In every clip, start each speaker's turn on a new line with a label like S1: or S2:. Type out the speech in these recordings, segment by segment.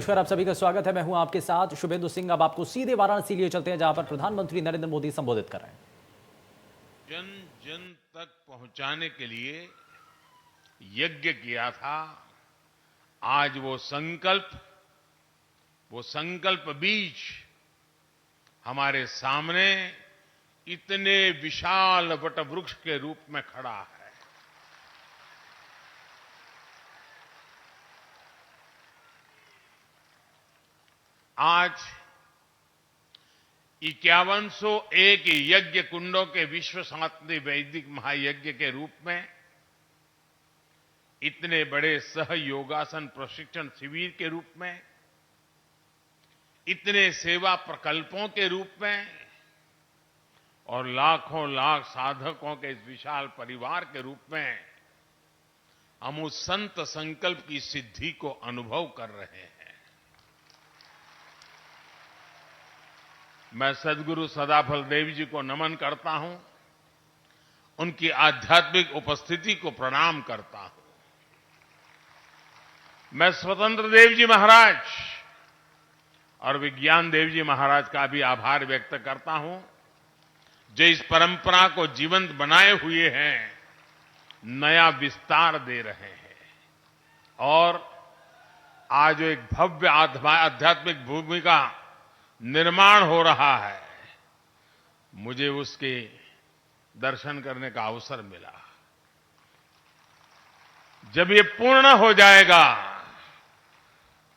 S1: नमस्कार, आप सभी का स्वागत है। मैं हूं आपके साथ शुभेंदु सिंह। अब आपको सीधे वाराणसी लिए चलते हैं, जहां पर प्रधानमंत्री नरेंद्र मोदी संबोधित कर रहे हैं।
S2: जन जन तक पहुंचाने के लिए यज्ञ किया था। आज वो संकल्प बीज हमारे सामने इतने विशाल वटवृक्ष के रूप में खड़ा है। आज 5101 यज्ञ कुंडों के विश्व शांति वैदिक महायज्ञ के रूप में, इतने बड़े सहयोगासन प्रशिक्षण शिविर के रूप में, इतने सेवा प्रकल्पों के रूप में और लाखों लाख साधकों के इस विशाल परिवार के रूप में हम उस संत संकल्प की सिद्धि को अनुभव कर रहे हैं। मैं सद्गुरु सदाफल देव जी को नमन करता हूं, उनकी आध्यात्मिक उपस्थिति को प्रणाम करता हूं। मैं स्वतंत्र देव जी महाराज और विज्ञान देव जी महाराज का भी आभार व्यक्त करता हूं, जो इस परंपरा को जीवंत बनाए हुए हैं, नया विस्तार दे रहे हैं और आज एक भव्य आध्यात्मिक भूमि का निर्माण हो रहा है। मुझे उसके दर्शन करने का अवसर मिला। जब ये पूर्ण हो जाएगा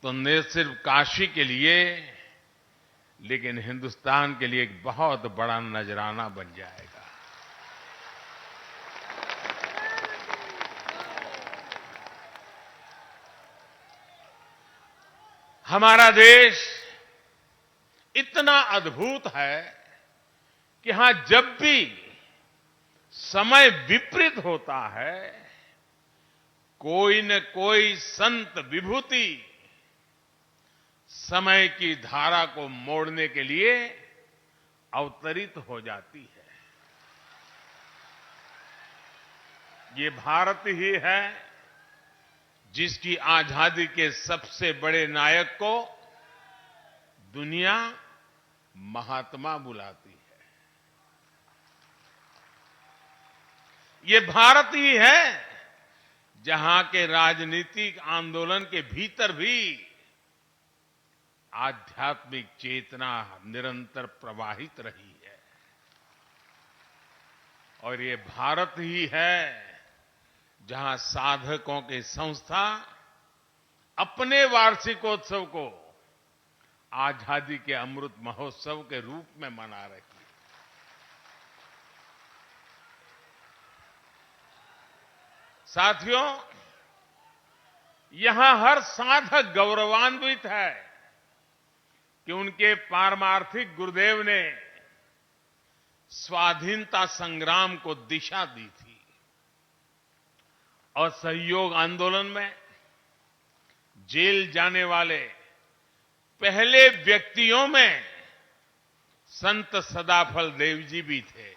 S2: तो न सिर्फ काशी के लिए लेकिन हिंदुस्तान के लिए एक बहुत बड़ा नजराना बन जाएगा। हमारा देश इतना अद्भुत है कि यहां जब भी समय विपरीत होता है, कोई न कोई संत विभूति समय की धारा को मोड़ने के लिए अवतरित हो जाती है। ये भारत ही है जिसकी आजादी के सबसे बड़े नायक को दुनिया महात्मा बुलाती है। ये भारत ही है जहां के राजनीतिक आंदोलन के भीतर भी आध्यात्मिक चेतना निरंतर प्रवाहित रही है। और ये भारत ही है जहां साधकों की संस्था अपने वार्षिकोत्सव को आजादी के अमृत महोत्सव के रूप में मना रही है। साथियों, यहां हर साधक गौरवान्वित है कि उनके पारमार्थिक गुरुदेव ने स्वाधीनता संग्राम को दिशा दी थी और सहयोग आंदोलन में जेल जाने वाले पहले व्यक्तियों में संत सदाफल देव जी भी थे।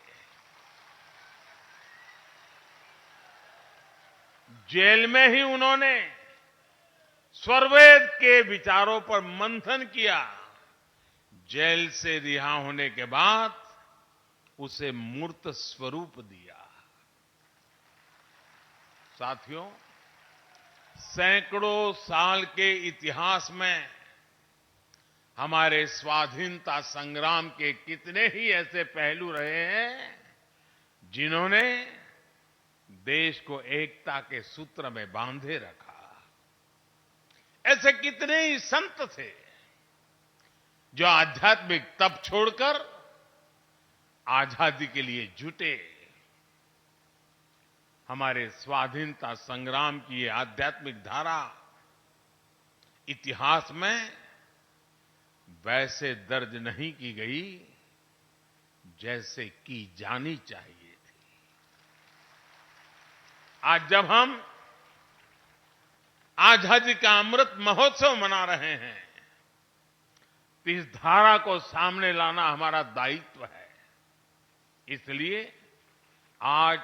S2: जेल में ही उन्होंने स्वरवेद के विचारों पर मंथन किया। जेल से रिहा होने के बाद उसे मूर्त स्वरूप दिया। साथियों, सैकड़ों साल के इतिहास में हमारे स्वाधीनता संग्राम के कितने ही ऐसे पहलू रहे हैं जिन्होंने देश को एकता के सूत्र में बांधे रखा। ऐसे कितने ही संत थे जो आध्यात्मिक तप छोड़कर आजादी के लिए जुटे। हमारे स्वाधीनता संग्राम की ये आध्यात्मिक धारा इतिहास में वैसे दर्ज नहीं की गई जैसे की जानी चाहिए थी। आज जब हम आजादी का अमृत महोत्सव मना रहे हैं, तो इस धारा को सामने लाना हमारा दायित्व है। इसलिए आज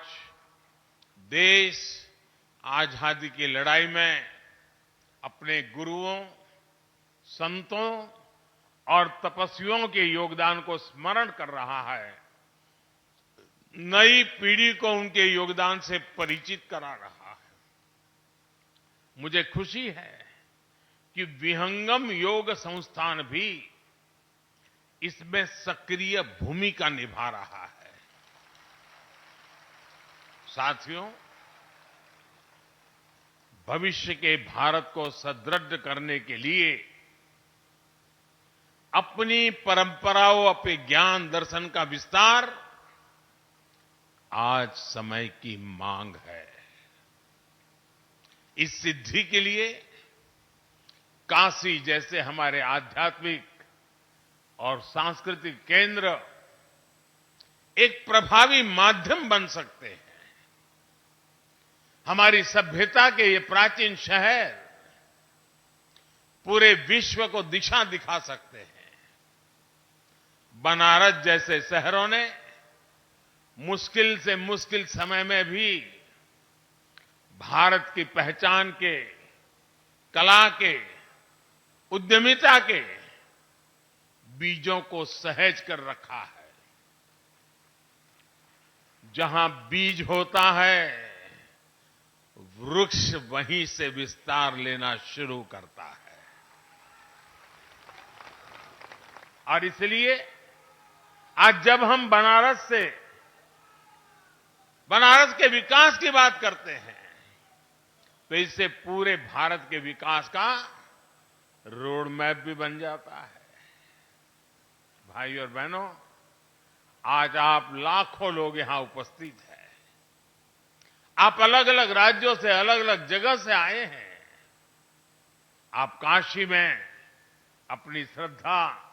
S2: देश आजादी की लड़ाई में अपने गुरुओं, संतों और तपस्वियों के योगदान को स्मरण कर रहा है, नई पीढ़ी को उनके योगदान से परिचित करा रहा है। मुझे खुशी है कि विहंगम योग संस्थान भी इसमें सक्रिय भूमिका निभा रहा है। साथियों, भविष्य के भारत को सुदृढ़ करने के लिए अपनी परंपराओं, अपने ज्ञान दर्शन का विस्तार आज समय की मांग है। इस सिद्धि के लिए काशी जैसे हमारे आध्यात्मिक और सांस्कृतिक केंद्र एक प्रभावी माध्यम बन सकते हैं। हमारी सभ्यता के ये प्राचीन शहर पूरे विश्व को दिशा दिखा सकते हैं। बनारस जैसे शहरों ने मुश्किल से मुश्किल समय में भी भारत की पहचान के, कला के, उद्यमिता के बीजों को सहेज कर रखा है। जहां बीज होता है, वृक्ष वहीं से विस्तार लेना शुरू करता है। और इसलिए आज जब हम बनारस के विकास की बात करते हैं, तो इससे पूरे भारत के विकास का रोड मैप भी बन जाता है। भाई और बहनों, आज आप लाखों लोग यहां उपस्थित हैं। आप अलग अलग राज्यों से, अलग अलग जगह से आए हैं। आप काशी में अपनी श्रद्धा,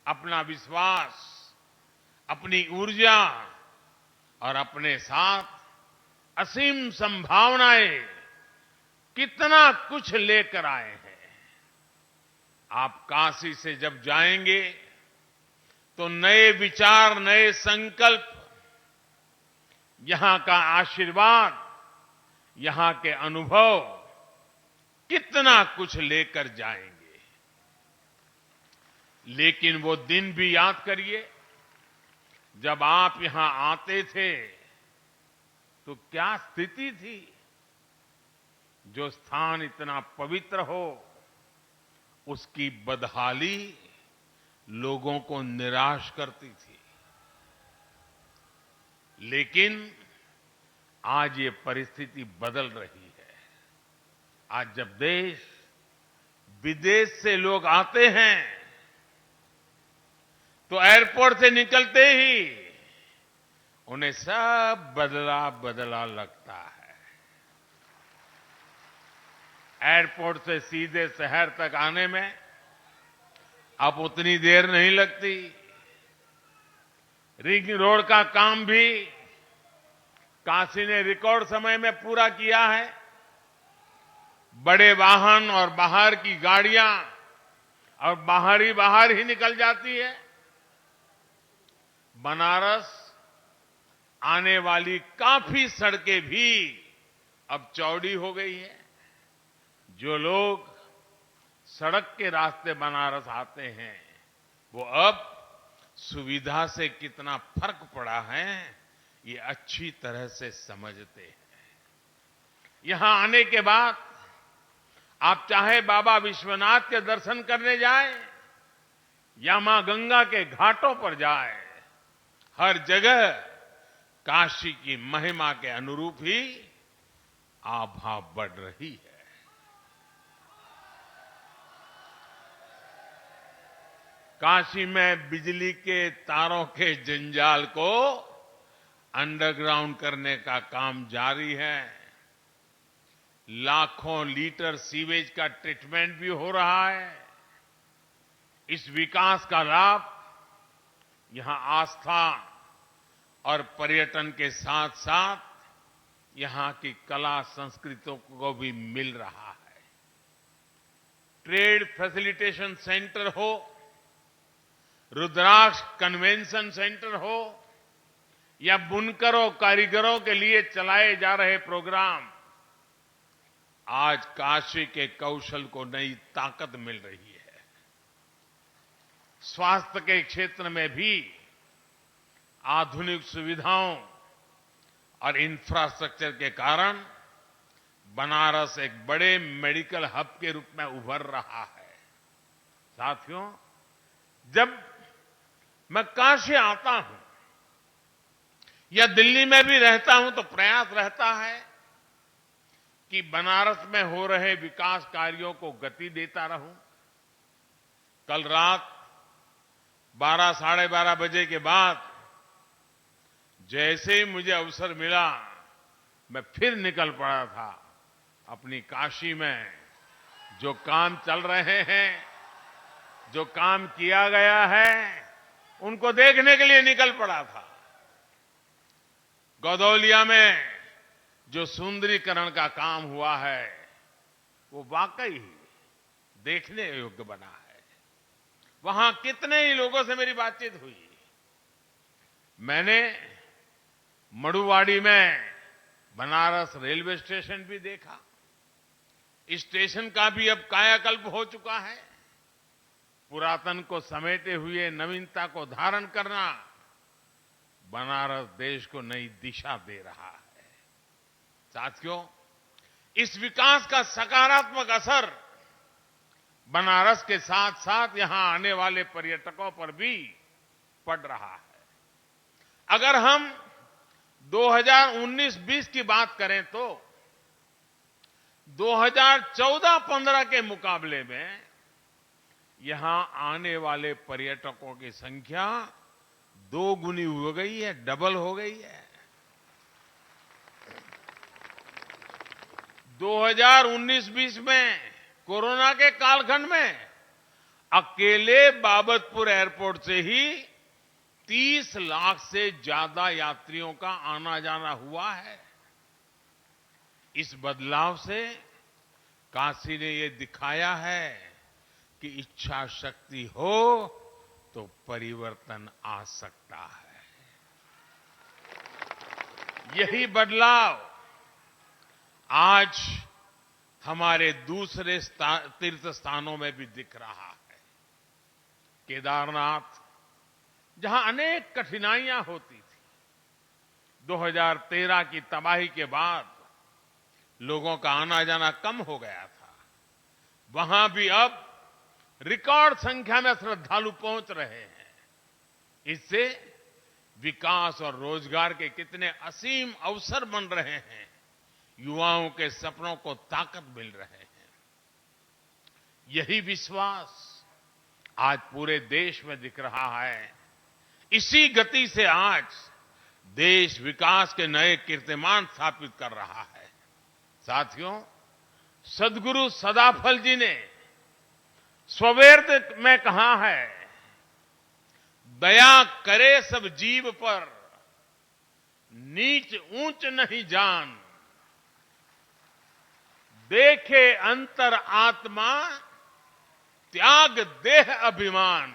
S2: अपना विश्वास, अपनी ऊर्जा और अपने साथ असीम संभावनाएं, कितना कुछ लेकर आए हैं। आप काशी से जब जाएंगे तो नए विचार, नए संकल्प, यहां का आशीर्वाद, यहां के अनुभव कितना कुछ लेकर जाएंगे। लेकिन वो दिन भी याद करिए, जब आप यहां आते थे तो क्या स्थिति थी। जो स्थान इतना पवित्र हो, उसकी बदहाली लोगों को निराश करती थी। लेकिन आज ये परिस्थिति बदल रही है। आज जब देश विदेश से लोग आते हैं तो एयरपोर्ट से निकलते ही उन्हें सब बदला बदला लगता है। एयरपोर्ट से सीधे शहर तक आने में अब उतनी देर नहीं लगती। रिंग रोड का काम भी काशी ने रिकॉर्ड समय में पूरा किया है। बड़े वाहन और बाहर की गाड़ियां और बाहर ही निकल जाती है। बनारस आने वाली काफी सड़कें भी अब चौड़ी हो गई है। जो लोग सड़क के रास्ते बनारस आते हैं, वो अब सुविधा से कितना फर्क पड़ा है, ये अच्छी तरह से समझते हैं। यहां आने के बाद आप चाहे बाबा विश्वनाथ के दर्शन करने जाएं या मां गंगा के घाटों पर जाएं, हर जगह काशी की महिमा के अनुरूप ही आभा बढ़ रही है। काशी में बिजली के तारों के जंजाल को अंडरग्राउंड करने का काम जारी है। लाखों लीटर सीवेज का ट्रीटमेंट भी हो रहा है। इस विकास का लाभ यहां आस्था और पर्यटन के साथ साथ यहां की कला संस्कृतियों को भी मिल रहा है। ट्रेड फैसिलिटेशन सेंटर हो, रुद्राक्ष कन्वेंशन सेंटर हो, या बुनकरों, कारीगरों के लिए चलाए जा रहे प्रोग्राम, आज काशी के कौशल को नई ताकत मिल रही है। स्वास्थ्य के क्षेत्र में भी आधुनिक सुविधाओं और इंफ्रास्ट्रक्चर के कारण बनारस एक बड़े मेडिकल हब के रूप में उभर रहा है। साथियों, जब मैं काशी आता हूं या दिल्ली में भी रहता हूं तो प्रयास रहता है कि बनारस में हो रहे विकास कार्यों को गति देता रहूं। कल रात 12 साढ़े 12 बजे के बाद जैसे ही मुझे अवसर मिला, मैं फिर निकल पड़ा था अपनी काशी में। जो काम चल रहे हैं, जो काम किया गया है, उनको देखने के लिए निकल पड़ा था। गौदौलिया में जो सुंदरीकरण का काम हुआ है, वो वाकई देखने योग्य बना है। वहां कितने ही लोगों से मेरी बातचीत हुई। मैंने मड़ुवाड़ी में बनारस रेलवे स्टेशन भी देखा। इस स्टेशन का भी अब कायाकल्प हो चुका है। पुरातन को समेटे हुए नवीनता को धारण करना बनारस देश को नई दिशा दे रहा है। साथियों, इस विकास का सकारात्मक असर बनारस के साथ साथ यहां आने वाले पर्यटकों पर भी पड़ रहा है। अगर हम 2019-20 की बात करें तो 2014-15 के मुकाबले में यहां आने वाले पर्यटकों की संख्या 2 गुनी हो गई है, डबल हो गई है। 2019-20 में कोरोना के कालखंड में अकेले बाबतपुर एयरपोर्ट से ही 30 लाख से ज्यादा यात्रियों का आना जाना हुआ है। इस बदलाव से काशी ने ये दिखाया है कि इच्छा शक्ति हो तो परिवर्तन आ सकता है। यही बदलाव आज हमारे दूसरे तीर्थ स्थानों में भी दिख रहा है। केदारनाथ, जहां अनेक कठिनाइयां होती थी, 2013 की तबाही के बाद लोगों का आना जाना कम हो गया था। वहां भी अब रिकॉर्ड संख्या में श्रद्धालु पहुंच रहे हैं। इससे विकास और रोजगार के कितने असीम अवसर बन रहे हैं। युवाओं के सपनों को ताकत मिल रहे हैं। यही विश्वास आज पूरे देश में दिख रहा है। इसी गति से आज देश विकास के नए कीर्तिमान स्थापित कर रहा है। साथियों, सद्गुरु सदाफल जी ने स्ववेद में कहा है, दया करे सब जीव पर, नीच ऊंच नहीं जान, देखे अंतर आत्मा, त्याग देह अभिमान।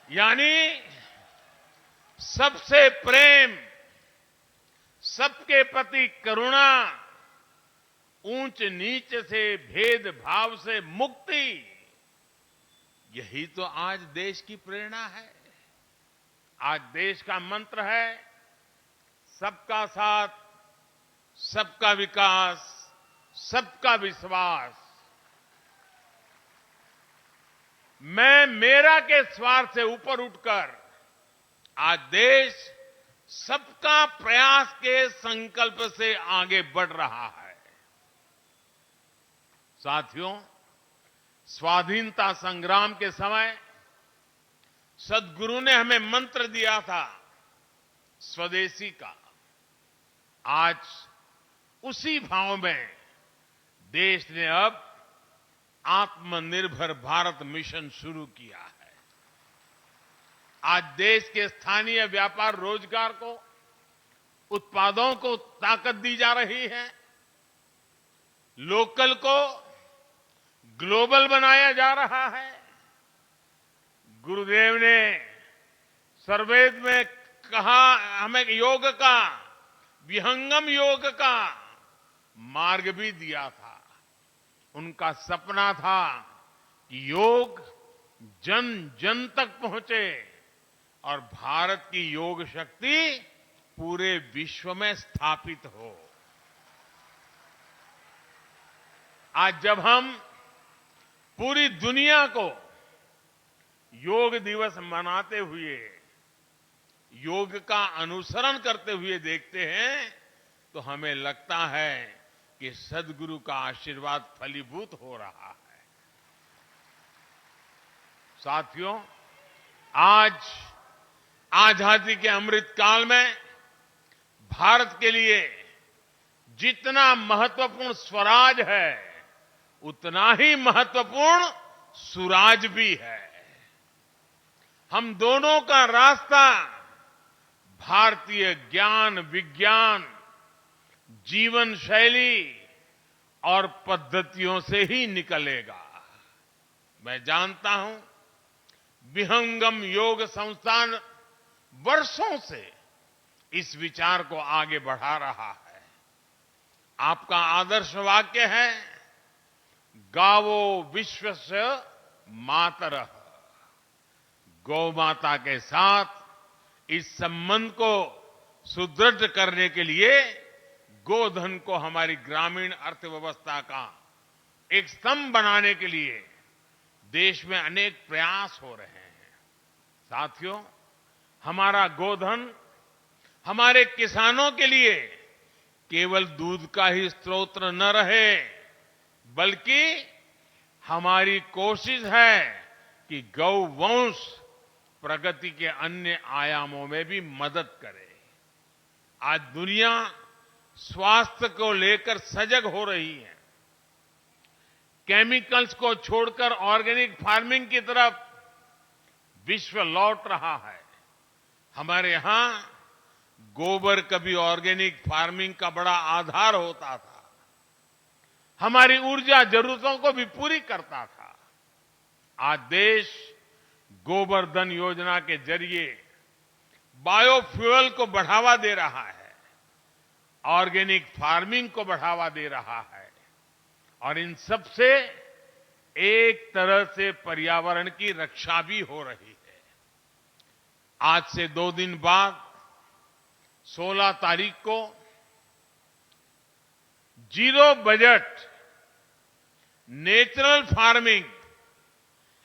S2: यानी सबसे प्रेम, सबके प्रति करुणा, ऊंच नीच से भेदभाव से मुक्ति, यही तो आज देश की प्रेरणा है। आज देश का मंत्र है सबका साथ, सबका विकास, सबका विश्वास। मैं मेरा के स्वार्थ से ऊपर उठकर आज देश सबका प्रयास के संकल्प से आगे बढ़ रहा है। साथियों, स्वाधीनता संग्राम के समय सद्गुरु ने हमें मंत्र दिया था स्वदेशी का। आज उसी भाव में देश ने अब आत्मनिर्भर भारत मिशन शुरू किया है। आज देश के स्थानीय व्यापार रोजगार को, उत्पादों को ताकत दी जा रही है। लोकल को ग्लोबल बनाया जा रहा है। गुरुदेव ने सर्ववेद में हमें योग का, विहंगम योग का मार्ग भी दिया था। उनका सपना था कि योग जन जन तक पहुंचे और भारत की योग शक्ति पूरे विश्व में स्थापित हो। आज जब हम पूरी दुनिया को योग दिवस मनाते हुए, योग का अनुसरण करते हुए देखते हैं, तो हमें लगता है कि सद्गुरु का आशीर्वाद फलीभूत हो रहा है। साथियों, आज आजादी के अमृत काल में भारत के लिए जितना महत्वपूर्ण स्वराज है, उतना ही महत्वपूर्ण सुराज भी है। हम दोनों का रास्ता भारतीय ज्ञान, विज्ञान, जीवन शैली और पद्धतियों से ही निकलेगा। मैं जानता हूं, विहंगम योग संस्थान वर्षों से इस विचार को आगे बढ़ा रहा है। आपका आदर्श वाक्य है, गावो विश्वस्य मातरः। गौ माता के साथ इस संबंध को सुदृढ़ करने के लिए गोधन को हमारी ग्रामीण अर्थव्यवस्था का एक स्तंभ बनाने के लिए देश में अनेक प्रयास हो रहे हैं। साथियों, हमारा गोधन हमारे किसानों के लिए केवल दूध का ही स्रोत न रहे, बल्कि हमारी कोशिश है कि गौवंश प्रगति के अन्य आयामों में भी मदद करे। आज दुनिया स्वास्थ्य को लेकर सजग हो रही है। केमिकल्स को छोड़कर ऑर्गेनिक फार्मिंग की तरफ विश्व लौट रहा है। हमारे यहां गोबर कभी ऑर्गेनिक फार्मिंग का बड़ा आधार होता था, हमारी ऊर्जा जरूरतों को भी पूरी करता था। आज देश गोबर्धन योजना के जरिए बायोफ्यूल को बढ़ावा दे रहा है, ऑर्गेनिक फार्मिंग को बढ़ावा दे रहा है, और इन सब से एक तरह से पर्यावरण की रक्षा भी हो रही है। आज से 2 दिन बाद 16 तारीख को जीरो बजट नेचुरल फार्मिंग,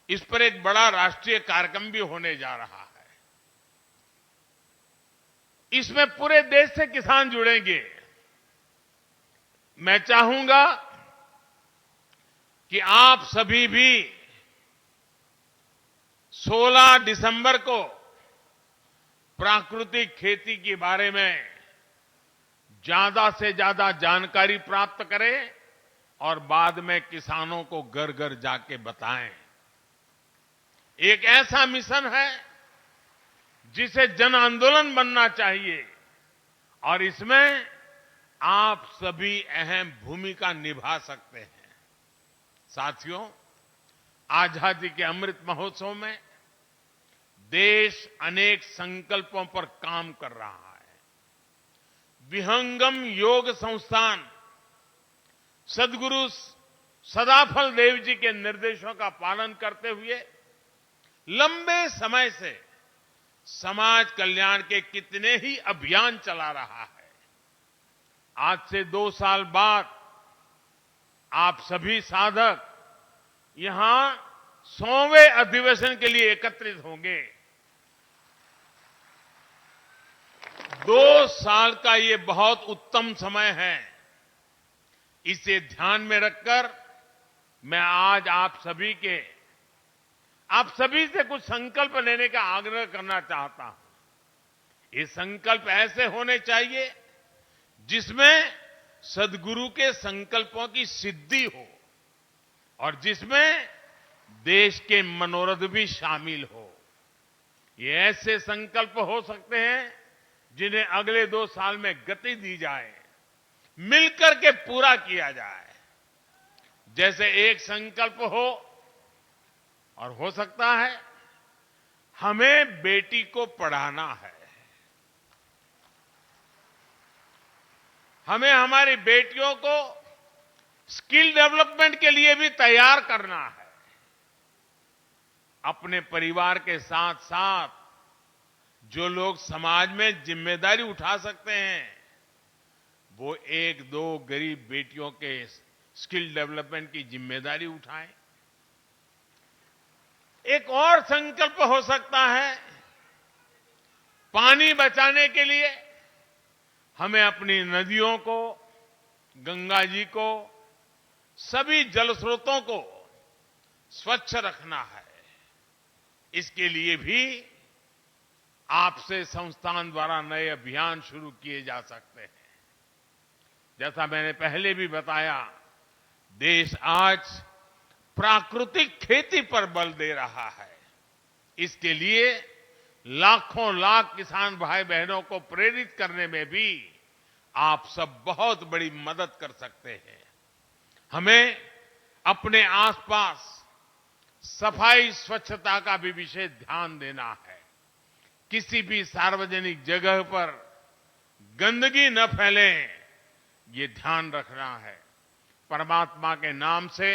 S2: इस पर एक बड़ा राष्ट्रीय कार्यक्रम भी होने जा रहा है। इसमें पूरे देश से किसान जुड़ेंगे। मैं चाहूंगा कि आप सभी भी 16 दिसंबर को प्राकृतिक खेती के बारे में ज्यादा से ज्यादा जानकारी प्राप्त करें और बाद में किसानों को घर घर जाके बताएं। एक ऐसा मिशन है जिसे जन आंदोलन बनना चाहिए, और इसमें आप सभी अहम भूमिका निभा सकते हैं। साथियों, आजादी के अमृत महोत्सव में देश अनेक संकल्पों पर काम कर रहा है। विहंगम योग संस्थान सद्गुरु सदाफल देव जी के निर्देशों का पालन करते हुए लंबे समय से समाज कल्याण के कितने ही अभियान चला रहा है। आज से 2 साल बाद आप सभी साधक यहां 100वें अधिवेशन के लिए एकत्रित होंगे। 2 साल का ये बहुत उत्तम समय है। इसे ध्यान में रखकर मैं आज आप सभी से कुछ संकल्प लेने का आग्रह करना चाहता हूं। ये संकल्प ऐसे होने चाहिए जिसमें सद्गुरु के संकल्पों की सिद्धि हो और जिसमें देश के मनोरथ भी शामिल हो। ये ऐसे संकल्प हो सकते हैं जिन्हें अगले 2 साल में गति दी जाए, मिलकर के पूरा किया जाए। जैसे एक संकल्प हो, और हो सकता है हमें बेटी को पढ़ाना है, हमें हमारी बेटियों को स्किल डेवलपमेंट के लिए भी तैयार करना है। अपने परिवार के साथ साथ जो लोग समाज में जिम्मेदारी उठा सकते हैं, वो एक दो गरीब बेटियों के स्किल डेवलपमेंट की जिम्मेदारी उठाएं। एक और संकल्प हो सकता है, पानी बचाने के लिए हमें अपनी नदियों को, गंगा जी को, सभी जल स्रोतों को स्वच्छ रखना है। इसके लिए भी आपसे संस्थान द्वारा नए अभियान शुरू किए जा सकते हैं। जैसा मैंने पहले भी बताया, देश आज प्राकृतिक खेती पर बल दे रहा है। इसके लिए लाखों लाख किसान भाई बहनों को प्रेरित करने में भी आप सब बहुत बड़ी मदद कर सकते हैं। हमें अपने आसपास सफाई स्वच्छता का भी विशेष ध्यान देना है। किसी भी सार्वजनिक जगह पर गंदगी न फैले, ये ध्यान रखना है। परमात्मा के नाम से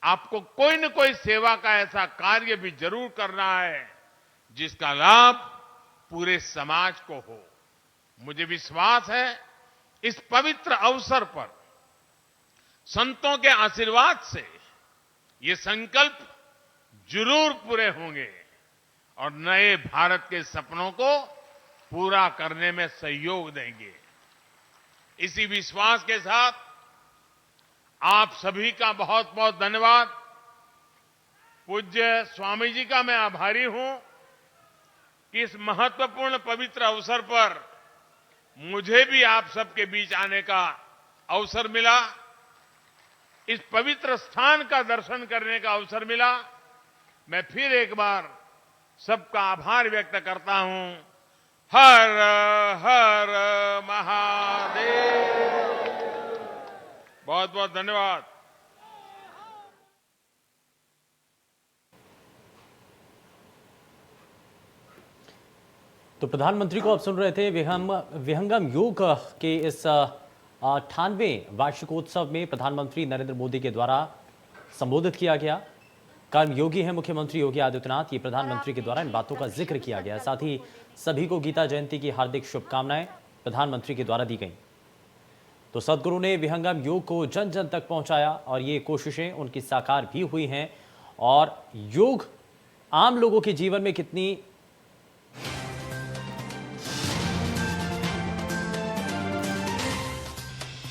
S2: आपको कोई न कोई सेवा का ऐसा कार्य भी जरूर करना है जिसका लाभ पूरे समाज को हो। मुझे विश्वास है इस पवित्र अवसर पर संतों के आशीर्वाद से ये संकल्प जरूर पूरे होंगे और नए भारत के सपनों को पूरा करने में सहयोग देंगे। इसी विश्वास के साथ आप सभी का बहुत बहुत धन्यवाद। पूज्य स्वामी जी का मैं आभारी हूं कि इस महत्वपूर्ण पवित्र अवसर पर मुझे भी आप सबके बीच आने का अवसर मिला, इस पवित्र स्थान का दर्शन करने का अवसर मिला। मैं फिर एक बार सबका आभार व्यक्त करता हूं। हर हर महादेव। बहुत बहुत धन्यवाद।
S1: तो प्रधानमंत्री को आप सुन रहे थे। विहंगम योग के इस 98वें वार्षिकोत्सव में प्रधानमंत्री नरेंद्र मोदी के द्वारा संबोधित किया गया। कर्मयोगी हैं मुख्यमंत्री योगी आदित्यनाथ, ये प्रधानमंत्री के द्वारा इन बातों का जिक्र किया गया। साथ ही सभी को गीता जयंती की हार्दिक शुभकामनाएं प्रधानमंत्री के द्वारा दी गई। तो सदगुरु ने विहंगम योग को जन जन तक पहुंचाया और ये कोशिशें उनकी साकार भी हुई हैं। और योग आम लोगों के जीवन में कितनी